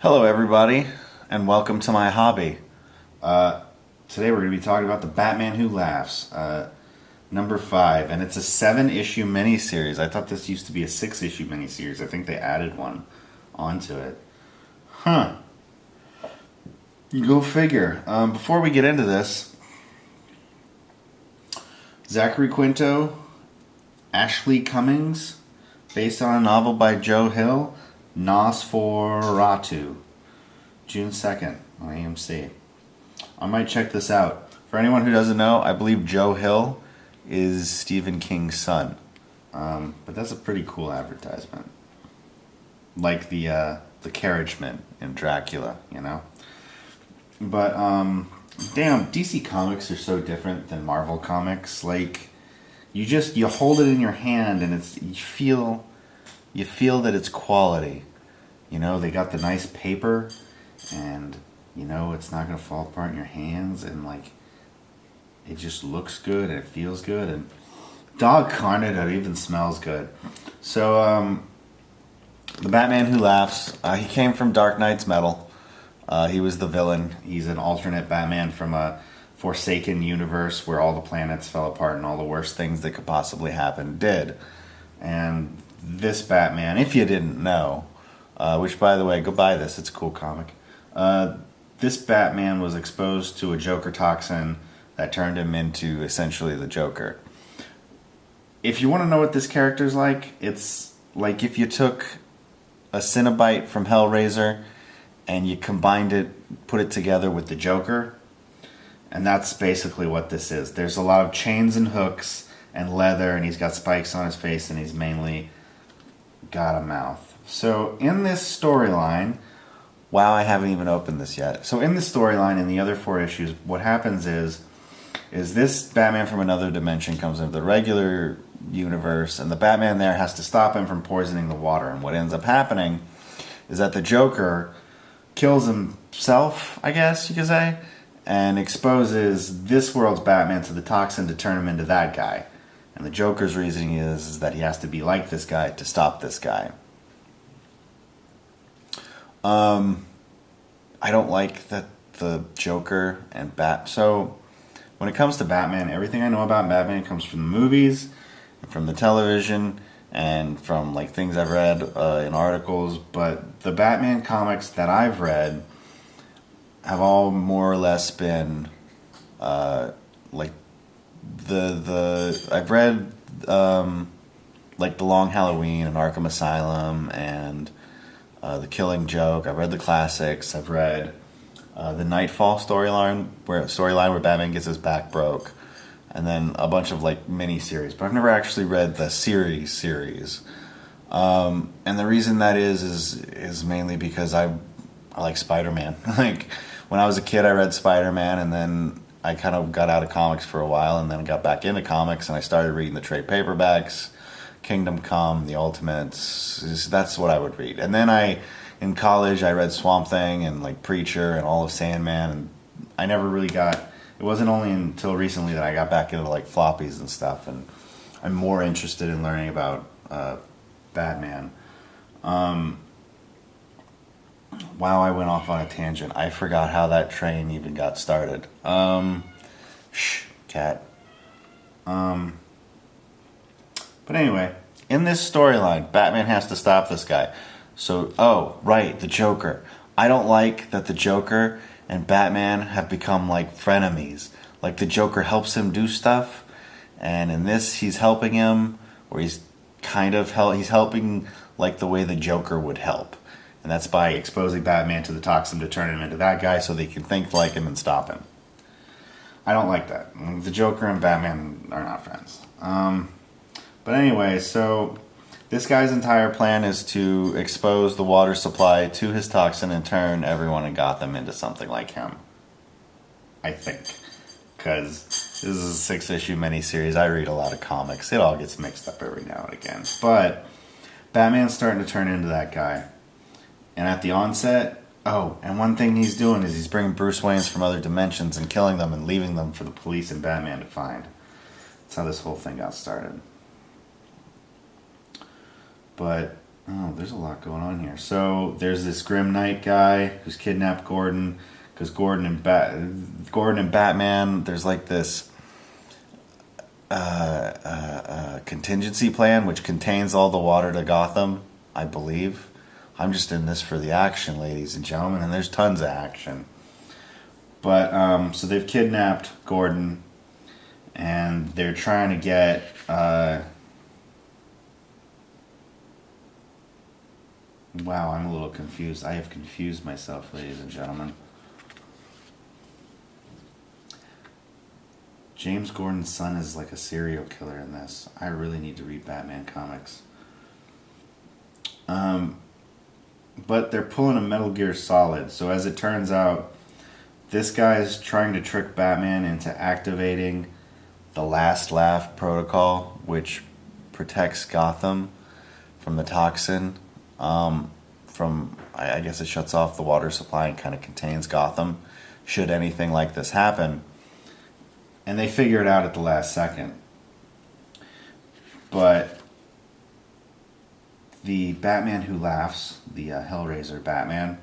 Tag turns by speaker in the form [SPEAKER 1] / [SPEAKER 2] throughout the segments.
[SPEAKER 1] Hello, everybody, and welcome to my hobby. Today we're going to be talking about The Batman Who Laughs, number 5, and it's a 7-issue miniseries. I thought this used to be a 6-issue miniseries. I think they added one onto it. Huh. Go figure. Before we get into this, Zachary Quinto, Ashley Cummings, based on a novel by Joe Hill, Nosferatu, June 2nd on AMC. I might check this out. For anyone who doesn't know, I believe Joe Hill is Stephen King's son. But that's a pretty cool advertisement. Like the carriageman in Dracula, you know? But, damn, DC Comics are so different than Marvel Comics. Like, you hold it in your hand and you feel that it's quality. You know, they got the nice paper and, you know, it's not going to fall apart in your hands and, like, it just looks good and it feels good and doggone it, it even smells good. So, The Batman Who Laughs, he came from Dark Knight's Metal. He was the villain. He's an alternate Batman from a forsaken universe where all the planets fell apart and all the worst things that could possibly happen did. And this Batman, if you didn't know, which by the way, go buy this, it's a cool comic. This Batman was exposed to a Joker toxin that turned him into essentially the Joker. If you want to know what this character's like, it's like if you took a Cinnabite from Hellraiser and you combined it, put it together with the Joker, and that's basically what this is. There's a lot of chains and hooks and leather, and he's got spikes on his face, and he's mainly got a mouth. So in this storyline, wow, I haven't even opened this yet. So in this storyline, in the other 4 issues, what happens is this Batman from another dimension comes into the regular universe, and the Batman there has to stop him from poisoning the water. And what ends up happening is that the Joker kills himself, I guess you could say, and exposes this world's Batman to the toxin to turn him into that guy. And the Joker's reasoning is that he has to be like this guy to stop this guy. I don't like that the Joker and So, when it comes to Batman, everything I know about Batman comes from the movies, and from the television, and from like things I've read in articles. But the Batman comics that I've read have all more or less been like I've read like The Long Halloween and Arkham Asylum and The Killing Joke. I've read the classics. I've read the Nightfall storyline where Batman gets his back broke, and then a bunch of like mini series. But I've never actually read the series. And the reason that is mainly because I like Spider-Man. Like when I was a kid, I read Spider-Man, and then I kind of got out of comics for a while, and then got back into comics, and I started reading the trade paperbacks, Kingdom Come, the Ultimates. That's what I would read. And then in college, I read Swamp Thing and like Preacher and all of Sandman, and I never really got. It wasn't only until recently that I got back into like floppies and stuff, and I'm more interested in learning about Batman. Wow, I went off on a tangent. I forgot how that train even got started. Shh, cat. But anyway, in this storyline, Batman has to stop this guy. So, oh, right, the Joker. I don't like that the Joker and Batman have become like frenemies. Like the Joker helps him do stuff, and in this he's helping him, or he's helping like the way the Joker would help. And that's by exposing Batman to the toxin to turn him into that guy so they can think like him and stop him. I don't like that. The Joker and Batman are not friends. But anyway, so this guy's entire plan is to expose the water supply to his toxin and turn everyone in Gotham into something like him. I think. Because this is a 6-issue miniseries. I read a lot of comics. It all gets mixed up every now and again. But Batman's starting to turn into that guy. And at the onset, and one thing he's doing is he's bringing Bruce Waynes from other dimensions and killing them and leaving them for the police and Batman to find. That's how this whole thing got started. But Oh, there's a lot going on here. So there's this Grim Knight guy who's kidnapped Gordon because Gordon and Batman. There's like this contingency plan which contains all the water to Gotham, I believe. I'm just in this for the action, ladies and gentlemen, and there's tons of action. But so they've kidnapped Gordon, and they're trying to get. Wow, I'm a little confused. I have confused myself, ladies and gentlemen. James Gordon's son is like a serial killer in this. I really need to read Batman comics. But they're pulling a Metal Gear Solid. So as it turns out, this guy is trying to trick Batman into activating the Last Laugh protocol, which protects Gotham from the toxin. I guess it shuts off the water supply and kind of contains Gotham should anything like this happen. And they figure it out at the last second. But the Batman Who Laughs, the Hellraiser Batman,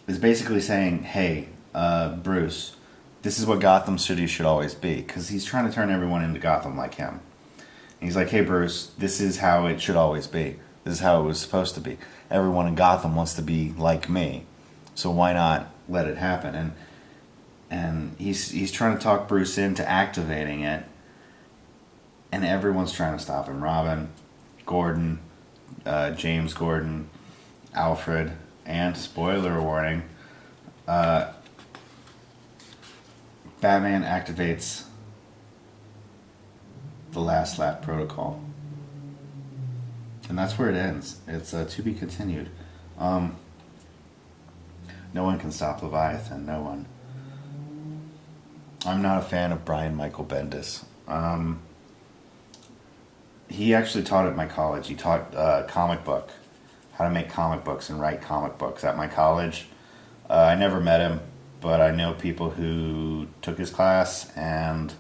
[SPEAKER 1] is basically saying, hey, Bruce, this is what Gotham City should always be. Because he's trying to turn everyone into Gotham like him. And he's like, hey, Bruce, this is how it should always be. This is how it was supposed to be. Everyone in Gotham wants to be like me. So why not let it happen? And he's trying to talk Bruce into activating it. And everyone's trying to stop him. Robin, Gordon, James Gordon, Alfred, and, spoiler warning, Batman activates the Last Laugh protocol. And that's where it ends. It's to be continued. No one can stop Leviathan. No one. I'm not a fan of Brian Michael Bendis. He actually taught at my college. He taught comic book, how to make comic books and write comic books at my college. I never met him, but I know people who took his class, and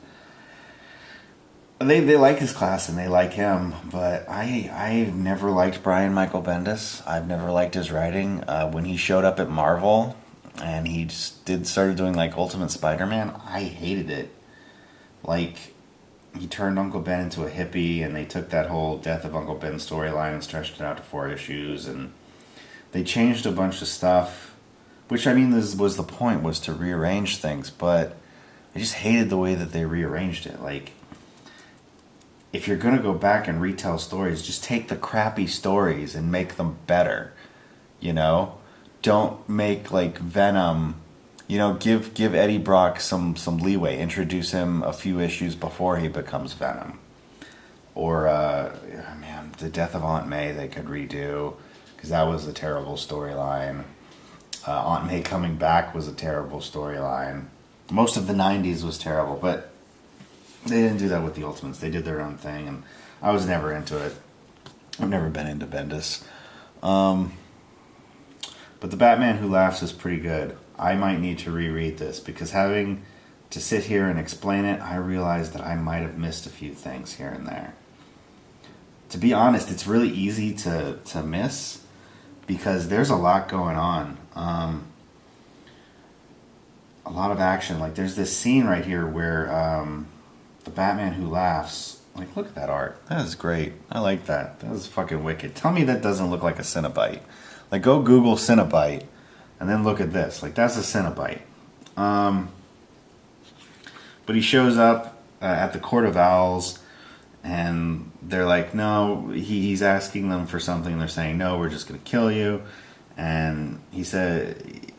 [SPEAKER 1] they like his class and they like him. But I've never liked Brian Michael Bendis. I've never liked his writing. When he showed up at Marvel and he just started doing like Ultimate Spider-Man, I hated it. Like, he turned Uncle Ben into a hippie, and they took that whole Death of Uncle Ben storyline and stretched it out to 4 issues, and they changed a bunch of stuff, which, I mean, this was the point, was to rearrange things, but I just hated the way that they rearranged it. Like, if you're going to go back and retell stories, just take the crappy stories and make them better, you know? Don't make, like, Venom... You know, give Eddie Brock some leeway. Introduce him a few issues before he becomes Venom. Or, the Death of Aunt May they could redo, because that was a terrible storyline. Aunt May coming back was a terrible storyline. Most of the 90s was terrible, but they didn't do that with the Ultimates. They did their own thing, and I was never into it. I've never been into Bendis. But the Batman Who Laughs is pretty good. I might need to reread this, because having to sit here and explain it, I realized that I might have missed a few things here and there. To be honest, it's really easy to miss, because there's a lot going on. A lot of action. Like, there's this scene right here where the Batman Who Laughs, like, look at that art. That is great. I like that. That is fucking wicked. Tell me that doesn't look like a Cenobite. Like, go Google Cenobite. And then look at this. Like, that's a Cenobite. But he shows up at the Court of Owls, and they're like, no, he's asking them for something. They're saying, no, we're just going to kill you. And he said,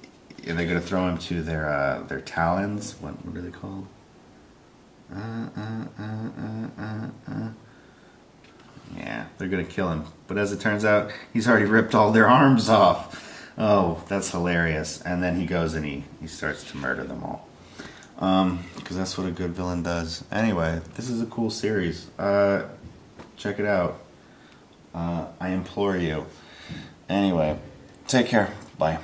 [SPEAKER 1] they're going to throw him to their talons. What are they called? Yeah, they're going to kill him. But as it turns out, he's already ripped all their arms off. Oh, that's hilarious. And then he goes and he starts to murder them all. Because that's what a good villain does. Anyway, this is a cool series. Check it out. I implore you. Anyway, take care. Bye.